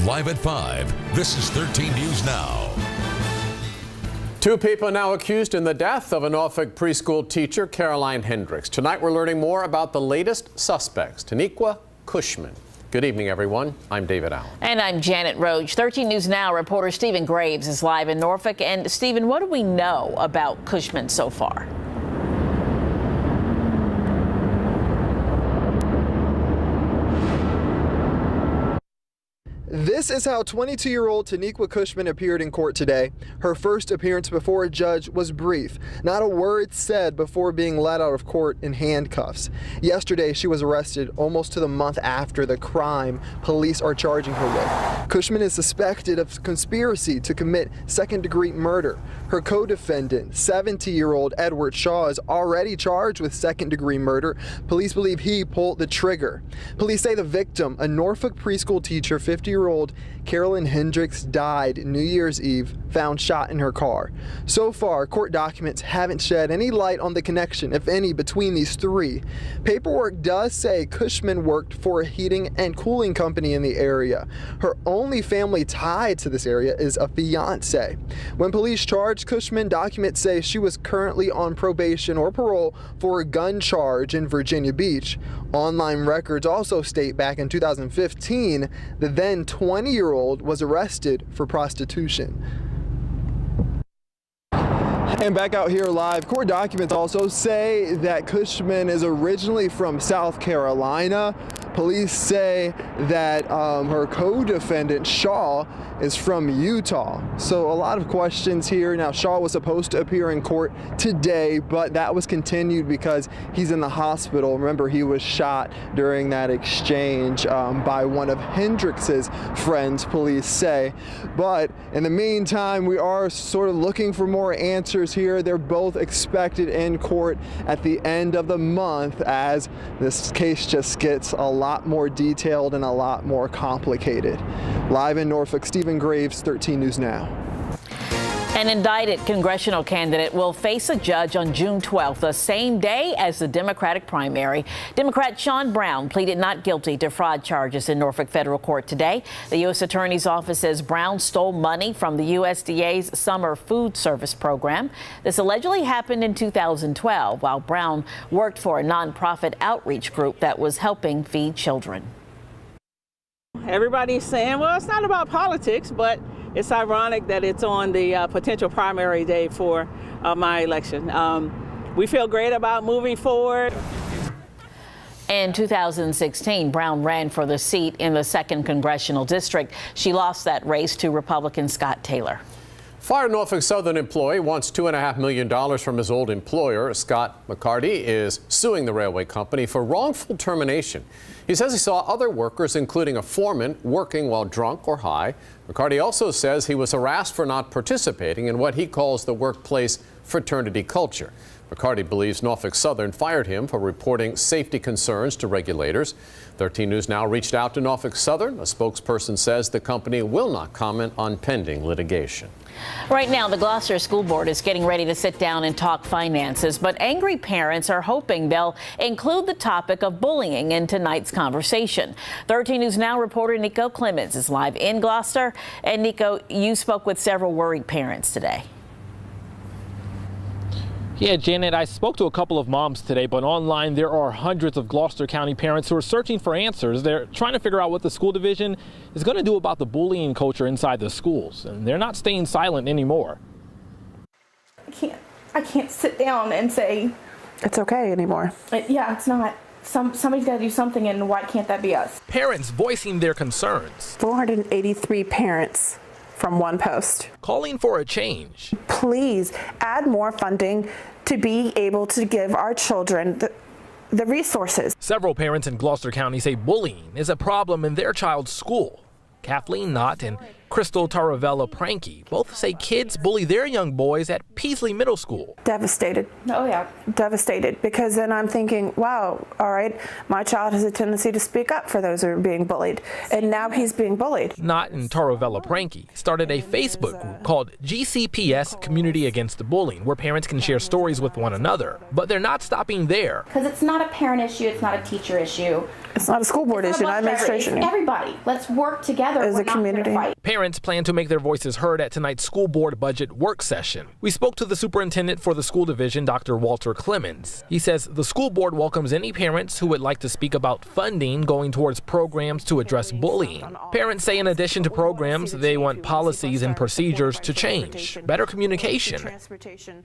Live at 5, this is 13 News Now. Two people now accused in the death of a Norfolk preschool teacher, Caroline Hendrix. Tonight we're learning more about the latest suspects, Taniqua Cushman. Good evening, everyone. I'm David Allen. And I'm Janet Roach. 13 News Now reporter Stephen Graves is live in Norfolk. And Stephen, what do we know about Cushman so far? This is how 22-year-old Taniqua Cushman appeared in court today. Her first appearance before a judge was brief. Not a word said before being led out of court in handcuffs. Yesterday, she was arrested almost to the month after the crime police are charging her with. Cushman is suspected of conspiracy to commit second-degree murder. Her co-defendant, 70-year-old Edward Shaw, is already charged with second-degree murder. Police believe he pulled the trigger. Police say the victim, a Norfolk preschool teacher, 50-year-old Caroline Hendrix, died New Year's Eve, found shot in her car. So far, court documents haven't shed any light on the connection, if any, between these three. Paperwork does say Cushman worked for a heating and cooling company in the area. Her only family tied to this area is a fiance. When police charged Cushman, documents say she was currently on probation or parole for a gun charge in Virginia Beach. Online records also state back in 2015, the then 20-year-old was arrested for prostitution. And back out here live, court documents also say that Cushman is originally from South Carolina. Police say that her co-defendant, Shaw, is from Utah. So a lot of questions here. Now, Shaw was supposed to appear in court today, but that was continued because he's in the hospital. Remember, he was shot during that exchange by one of Hendrix's friends, police say. But in the meantime, we are sort of looking for more answers here. They're both expected in court at the end of the month as this case just gets a lot more detailed and a lot more complicated. Live in Norfolk, Stephen Graves, 13 News Now. An indicted congressional candidate will face a judge on June 12th, the same day as the Democratic primary. Democrat Sean Brown pleaded not guilty to fraud charges in Norfolk federal court today. The U.S. Attorney's Office says Brown stole money from the USDA's summer food service program. This allegedly happened in 2012 while Brown worked for a nonprofit outreach group that was helping feed children. Everybody's saying, well, it's not about politics, but it's ironic that it's on the potential primary day for my election. We feel great about moving forward. In 2016, Brown ran for the seat in the 2nd Congressional District. She lost that race to Republican Scott Taylor. Fired Norfolk Southern employee wants $2.5 million from his old employer. Scott McCarty is suing the railway company for wrongful termination. He says he saw other workers, including a foreman, working while drunk or high. McCarty also says he was harassed for not participating in what he calls the workplace fraternity culture. McCarty believes Norfolk Southern fired him for reporting safety concerns to regulators. 13 News Now reached out to Norfolk Southern. A spokesperson says the company will not comment on pending litigation. Right now, the Gloucester School Board is getting ready to sit down and talk finances, but angry parents are hoping they'll include the topic of bullying in tonight's conversation. 13 News Now reporter Nico Clemens is live in Gloucester. And Nico, you spoke with several worried parents today. Yeah, Janet, I spoke to a couple of moms today, but online there are hundreds of Gloucester County parents who are searching for answers. They're trying to figure out what the school division is going to do about the bullying culture inside the schools, and they're not staying silent anymore. I can't sit down and say it's okay anymore. Yeah, it's not. Somebody's got to do something, and why can't that be us? Parents voicing their concerns. 483 parents from one post. Calling for a change. Please add more funding to be able to give our children the resources. Several parents in Gloucester County say bullying is a problem in their child's school. Kathleen Knott and Crystal Taravella Pranky both say kids bully their young boys at Peasley Middle School. Devastated. Oh, yeah. Devastated, because then I'm thinking, wow, all right, my child has a tendency to speak up for those who are being bullied, and now he's being bullied. Not in Taravella Pranky started a Facebook group called GCPS Community Against the Bullying, where parents can share stories with one another. But they're not stopping there. Because it's not a parent issue, it's not a teacher issue. It's not a school board issue, not administration. It's everybody. Let's work together as a community. Parents plan to make their voices heard at tonight's school board budget work session. We spoke to the superintendent for the school division, Dr. Walter Clemens. He says the school board welcomes any parents who would like to speak about funding going towards programs to address bullying. Parents say in addition to programs, they want policies and procedures to change, better communication.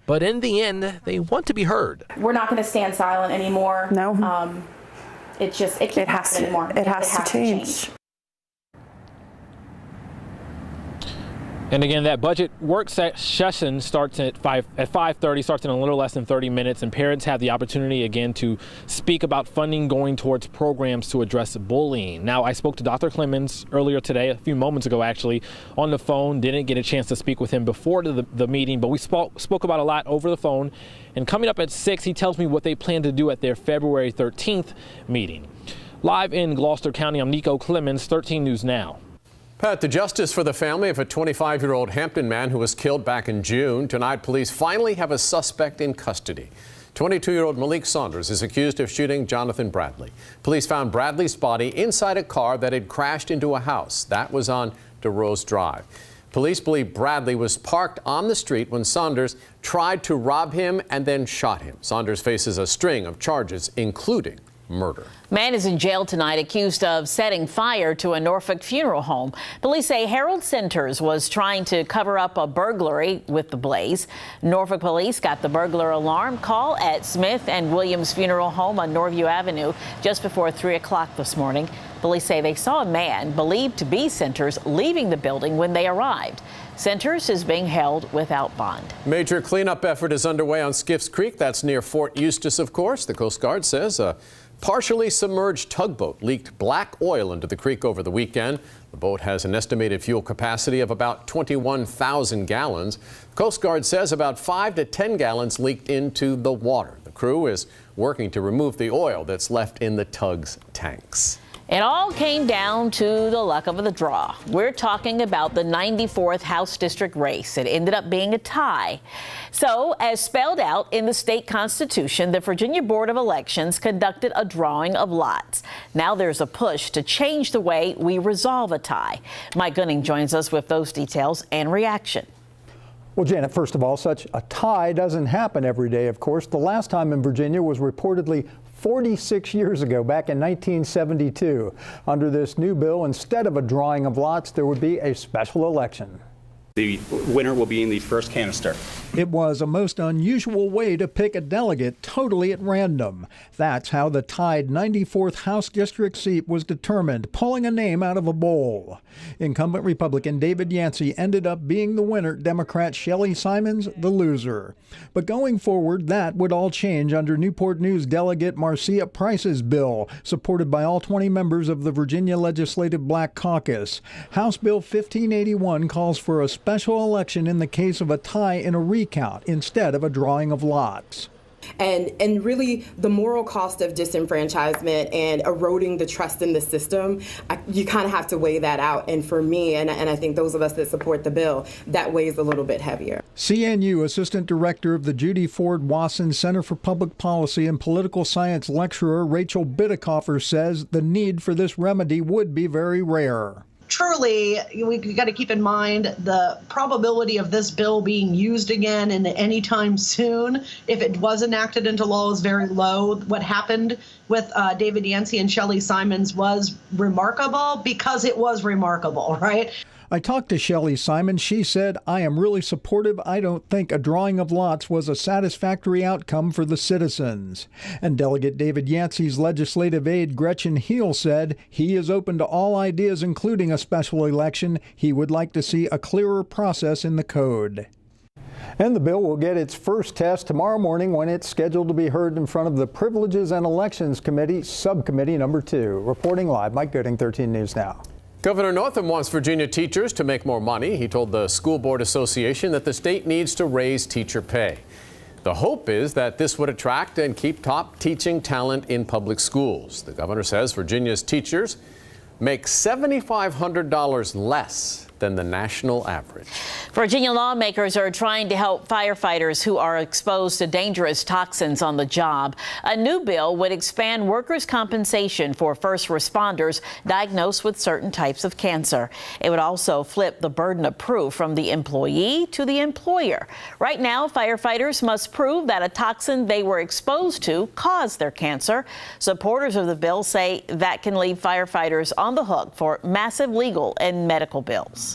But in the end, they want to be heard. We're not going to stand silent anymore. No. It can't happen anymore. It has to change. And again, that budget work session starts at 5:30, starts in a little less than 30 minutes, and parents have the opportunity again to speak about funding going towards programs to address bullying. Now, I spoke to Dr. Clemens earlier today, a few moments ago actually, on the phone. Didn't get a chance to speak with him before the meeting, but we spoke about a lot over the phone. And coming up at 6, he tells me what they plan to do at their February 13th meeting. Live in Gloucester County, I'm Nico Clemens, 13 News Now. Pat, the justice for the family of a 25-year-old Hampton man who was killed back in June. Tonight, police finally have a suspect in custody. 22-year-old Malik Saunders is accused of shooting Jonathan Bradley. Police found Bradley's body inside a car that had crashed into a house. That was on DeRose Drive. Police believe Bradley was parked on the street when Saunders tried to rob him and then shot him. Saunders faces a string of charges, including murder. Man is in jail tonight accused of setting fire to a Norfolk funeral home. Police say Harold Centers was trying to cover up a burglary with the blaze. Norfolk police got the burglar alarm call at Smith and Williams Funeral Home on Norview Avenue just before 3 o'clock this morning. Police say they saw a man believed to be Centers leaving the building when they arrived. Centers is being held without bond. Major cleanup effort is underway on Skiffs Creek. That's near Fort Eustis, of course. The Coast Guard says a partially submerged tugboat leaked black oil into the creek over the weekend. The boat has an estimated fuel capacity of about 21,000 gallons. Coast Guard says about 5 to 10 gallons leaked into the water. The crew is working to remove the oil that's left in the tug's tanks. It all came down to the luck of the draw. We're talking about the 94th House District race. It ended up being a tie. So, as spelled out in the state constitution, the Virginia Board of Elections conducted a drawing of lots. Now there's a push to change the way we resolve a tie. Mike Gunning joins us with those details and reaction. Well, Janet, first of all, such a tie doesn't happen every day, of course. The last time in Virginia was reportedly 46 years ago, back in 1972. Under this new bill, instead of a drawing of lots, there would be a special election. The winner will be in the first canister. It was a most unusual way to pick a delegate totally at random. That's how the tied 94th House District seat was determined, pulling a name out of a bowl. Incumbent Republican David Yancey ended up being the winner, Democrat Shelley Simons the loser. But going forward, that would all change under Newport News delegate Marcia Price's bill, supported by all 20 members of the Virginia Legislative Black Caucus. House Bill 1581 calls for a special election in the case of a tie in a recount instead of a drawing of lots. And really the moral cost of disenfranchisement and eroding the trust in the system, you kind of have to weigh that out. And for me, and I think those of us that support the bill, that weighs a little bit heavier. CNU Assistant Director of the Judy Ford Wasson Center for Public Policy and Political Science lecturer Rachel Bidikofer says the need for this remedy would be very rare. Truly, we got to keep in mind the probability of this bill being used again in any time soon, if it was enacted into law, is very low. What happened with David Yancey and Shelley Simons was remarkable because it was remarkable, right? I talked to Shelley Simons. She said, "I am really supportive. I don't think a drawing of lots was a satisfactory outcome for the citizens." And Delegate David Yancey's legislative aide Gretchen Heel said he is open to all ideas, including a special election. He would like to see a clearer process in the code. And the bill will get its first test tomorrow morning when it's scheduled to be heard in front of the Privileges and Elections Committee, Subcommittee Number 2. Reporting live, Mike Gooding, 13 News Now. Governor Northam wants Virginia teachers to make more money. He told the School Board Association that the state needs to raise teacher pay. The hope is that this would attract and keep top teaching talent in public schools. The governor says Virginia's teachers make $7,500 less than the national average. Virginia lawmakers are trying to help firefighters who are exposed to dangerous toxins on the job. A new bill would expand workers' compensation for first responders diagnosed with certain types of cancer. It would also flip the burden of proof from the employee to the employer. Right now, firefighters must prove that a toxin they were exposed to caused their cancer. Supporters of the bill say that can leave firefighters on the hook for massive legal and medical bills.